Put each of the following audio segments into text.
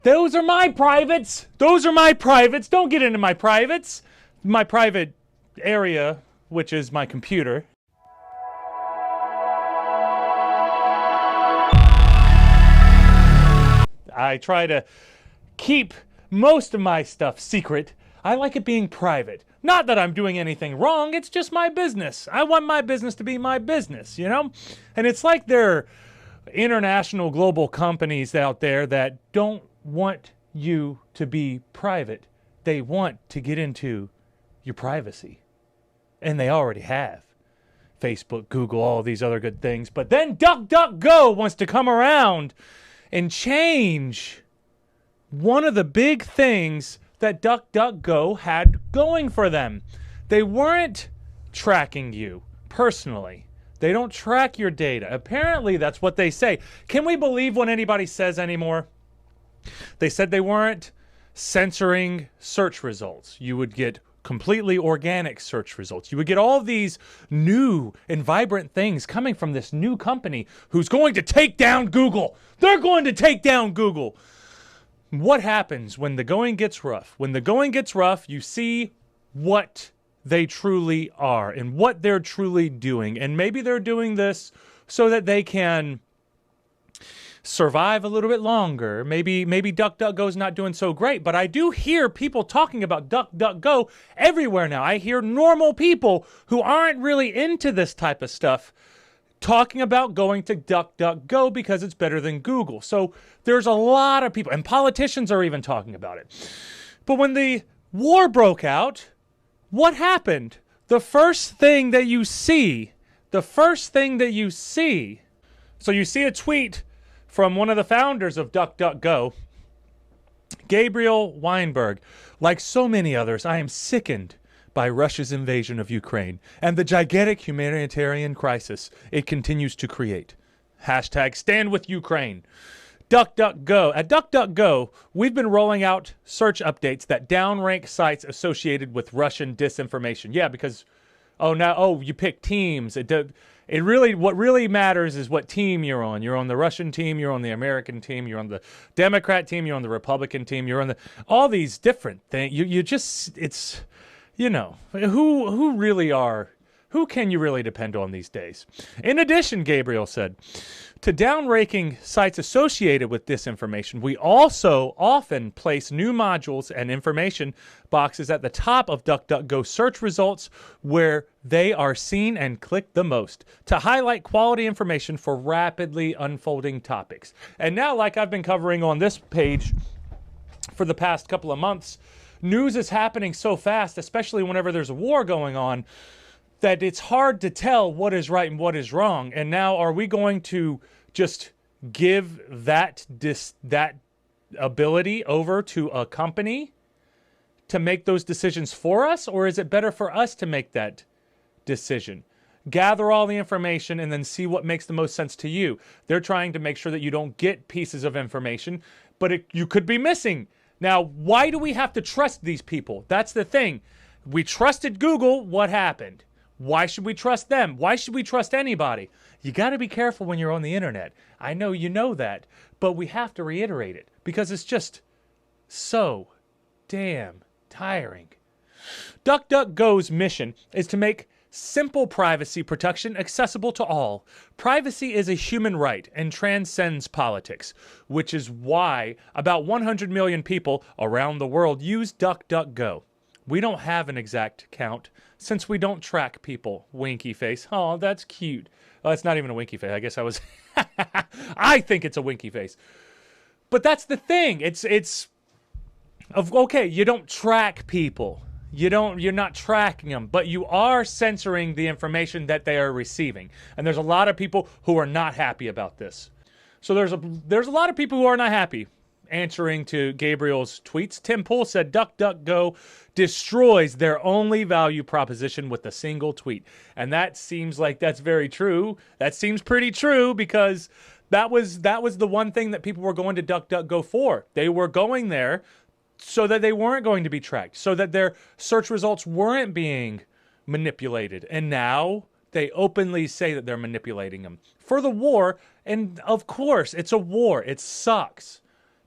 Those are my privates. Those are my privates. Don't get into my privates. My private area, which is my computer. I try to keep most of my stuff secret. I like it being private. Not that I'm doing anything wrong, it's just my business. I want my business to be my business, you know? And it's like there are international global companies out there that don't want you to be private. They want to get into your privacy. And they already have. Facebook, Google, all these other good things. But then DuckDuckGo wants to come around and change one of the big things that DuckDuckGo had going for them. They weren't tracking you personally. They don't track your data. Apparently, that's what they say. Can we believe what anybody says anymore? They said they weren't censoring search results. You would get completely organic search results. You would get all of these new and vibrant things coming from this new company who's going to take down Google. They're going to take down Google. What happens when the going gets rough? When the going gets rough, you see what they truly are and what they're truly doing. And maybe they're doing this so that they can survive a little bit longer. Maybe DuckDuckGo's not doing so great, but I do hear people talking about DuckDuckGo everywhere now. I hear normal people who aren't really into this type of stuff talking about going to DuckDuckGo because it's better than Google. So there's a lot of people, and politicians are even talking about it. But when the war broke out, what happened? The first thing that you see, so you see a tweet from one of the founders of DuckDuckGo, Gabriel Weinberg. Like so many others, I am sickened by Russia's invasion of Ukraine and the gigantic humanitarian crisis it continues to create. Hashtag stand with Ukraine. DuckDuckGo. At DuckDuckGo, we've been rolling out search updates that downrank sites associated with Russian disinformation. Yeah, because, you pick teams. What really matters is what team you're on. You're on the Russian team, you're on the American team, you're on the Democrat team, you're on the Republican team, you're on all these different things. Who can you really depend on these days? In addition, Gabriel said, to downranking sites associated with disinformation, we also often place new modules and information boxes at the top of DuckDuckGo search results where they are seen and clicked the most to highlight quality information for rapidly unfolding topics. And now, like I've been covering on this page for the past couple of months, news is happening so fast, especially whenever there's a war going on, that it's hard to tell what is right and what is wrong. And now, are we going to just give that ability over to a company to make those decisions for us? Or is it better for us to make that decision? Gather all the information and then see what makes the most sense to you. They're trying to make sure that you don't get pieces of information, but you could be missing. Now, why do we have to trust these people? That's the thing. We trusted Google. What happened? Why should we trust them? Why should we trust anybody? You got to be careful when you're on the internet. I know you know that, but we have to reiterate it because it's just so damn tiring. DuckDuckGo's mission is to make simple privacy protection accessible to all. Privacy is a human right and transcends politics, which is why about 100 million people around the world use DuckDuckGo. We don't have an exact count since we don't track people. Winky face. Oh, that's cute. Oh, it's not even a winky face. I guess I was... I think it's a winky face. But that's the thing. Okay, you don't track people. You're not tracking them, but you are censoring the information that they are receiving. And there's a lot of people who are not happy about this. So there's a lot of people who are not happy. Answering to Gabriel's tweets, Tim Pool said DuckDuckGo destroys their only value proposition with a single tweet. And that seems like that's very true. That seems pretty true because that was the one thing that people were going to DuckDuckGo for. They were going there so that they weren't going to be tracked, so that their search results weren't being manipulated. And now they openly say that they're manipulating them for the war. And of course, it's a war. It sucks.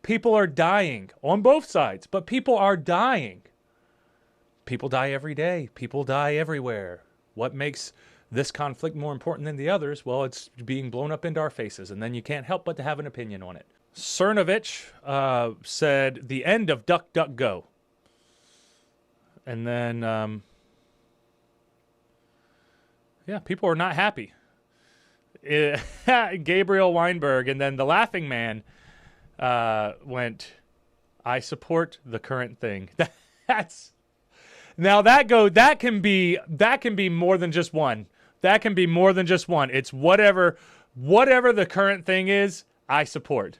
People are dying on both sides, but people are dying. People die every day. People die everywhere. What makes this conflict more important than the others? Well, it's being blown up into our faces, and then you can't help but to have an opinion on it. Cernovich said the end of DuckDuckGo. And then, yeah, people are not happy. Gabriel Weinberg, and then the laughing man went, I support the current thing. That's now that can be more than just one. That can be more than just one. It's whatever the current thing is, I support.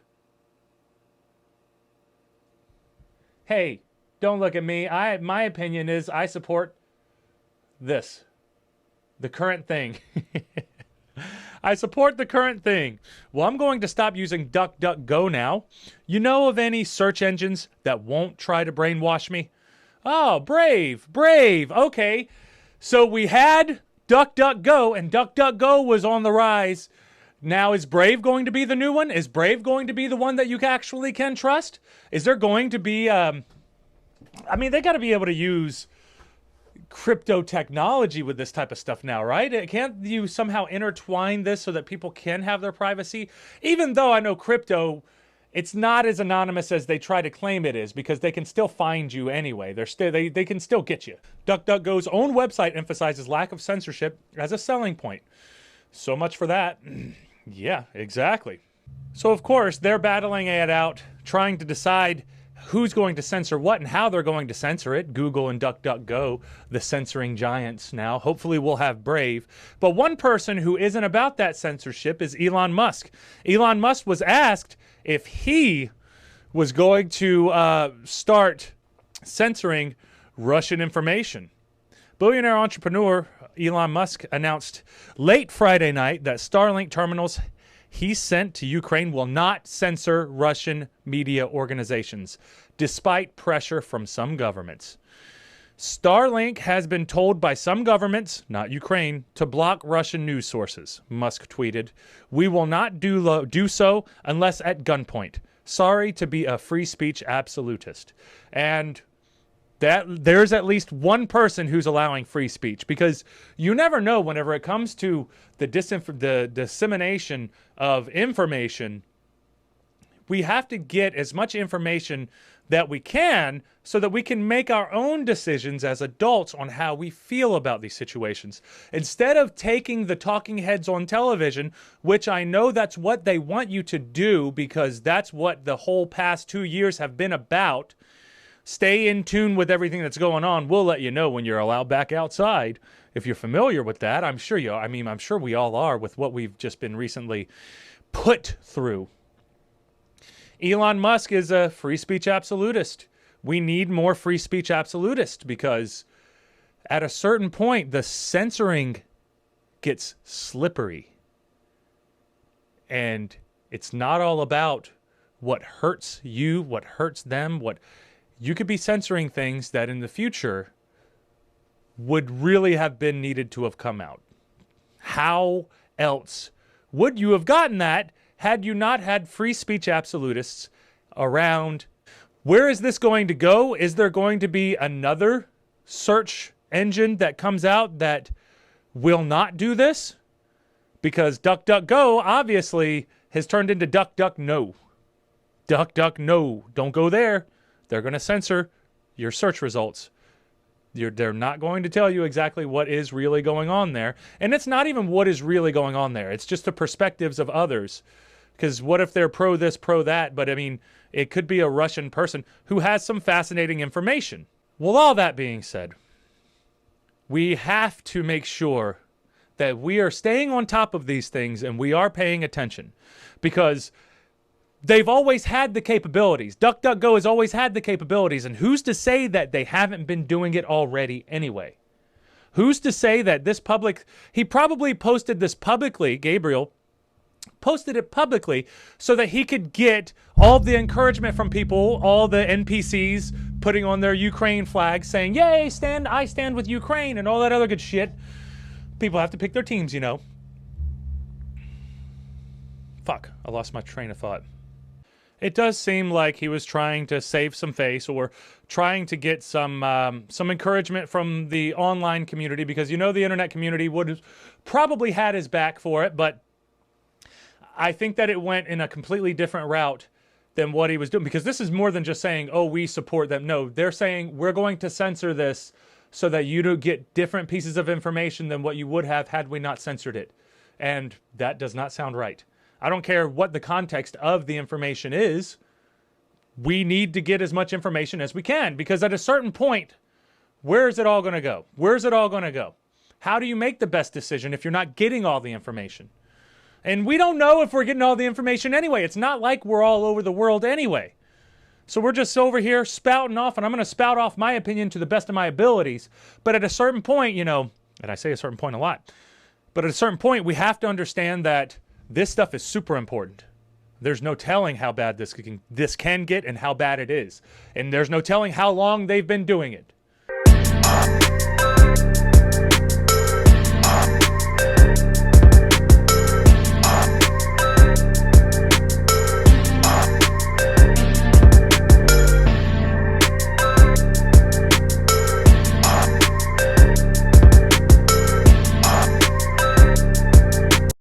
Hey, don't look at me. My opinion is I support this. The current thing. I support the current thing. Well, I'm going to stop using DuckDuckGo now. You know of any search engines that won't try to brainwash me? Oh, Brave. Okay. So we had DuckDuckGo, and DuckDuckGo was on the rise. Now, is Brave going to be the new one? Is Brave going to be the one that you actually can trust? Is there going to be, I mean, they got to be able to use crypto technology with this type of stuff now, right? Can't you somehow intertwine this so that people can have their privacy? Even though I know crypto, it's not as anonymous as they try to claim it is, because they can still find you anyway. They can still get you. DuckDuckGo's own website emphasizes lack of censorship as a selling point. So much for that. Yeah, exactly. So of course, they're battling it out, trying to decide who's going to censor what and how they're going to censor it. Google and DuckDuckGo, the censoring giants now. Hopefully we'll have Brave. But one person who isn't about that censorship is Elon Musk. Elon Musk was asked if he was going to start censoring Russian information. Billionaire entrepreneur Elon Musk announced late Friday night that Starlink terminals he sent to Ukraine will not censor Russian media organizations, despite pressure from some governments. Starlink has been told by some governments, not Ukraine, to block Russian news sources, Musk tweeted. We will not do so unless at gunpoint. Sorry to be a free speech absolutist. And that there's at least one person who's allowing free speech, because you never know whenever it comes to the dissemination of information. We have to get as much information that we can so that we can make our own decisions as adults on how we feel about these situations. Instead of taking the talking heads on television, which I know that's what they want you to do because that's what the whole past 2 years have been about. Stay in tune with everything that's going on. We'll let you know when you're allowed back outside. If you're familiar with that, I'm sure I'm sure we all are with what we've just been recently put through. Elon Musk is a free speech absolutist. We need more free speech absolutists because at a certain point, the censoring gets slippery. And it's not all about what hurts you, what hurts them, what you could be censoring things that in the future would really have been needed to have come out. How else would you have gotten that had you not had free speech absolutists around? Where is this going to go? Is there going to be another search engine that comes out that will not do this? Because DuckDuckGo obviously has turned into DuckDuckNo. DuckDuckNo. Don't go there. They're going to censor your search results. They're not going to tell you exactly what is really going on there. And it's not even what is really going on there. It's just the perspectives of others. Because what if they're pro this, pro that? But I mean, it could be a Russian person who has some fascinating information. Well, all that being said, we have to make sure that we are staying on top of these things and we are paying attention. Because they've always had the capabilities. DuckDuckGo has always had the capabilities. And who's to say that they haven't been doing it already anyway? Who's to say that this public... He probably posted this publicly, Gabriel posted it publicly so that he could get all the encouragement from people, all the NPCs putting on their Ukraine flag saying, yay, I stand with Ukraine and all that other good shit. People have to pick their teams, you know. Fuck, I lost my train of thought. It does seem like he was trying to save some face or trying to get some encouragement from the online community, because the internet community would have probably had his back for it, but I think that it went in a completely different route than what he was doing, because this is more than just saying, oh, we support them. No, they're saying we're going to censor this so that you don't get different pieces of information than what you would have had we not censored it. And that does not sound right. I don't care what the context of the information is. We need to get as much information as we can, because at a certain point, where is it all going to go? Where's it all going to go? How do you make the best decision if you're not getting all the information? And we don't know if we're getting all the information anyway. It's not like we're all over the world anyway. So we're just over here spouting off, and I'm going to spout off my opinion to the best of my abilities. But at a certain point, and I say a certain point a lot, but at a certain point, we have to understand that this stuff is super important. There's no telling how bad this can get and how bad it is. And there's no telling how long they've been doing it.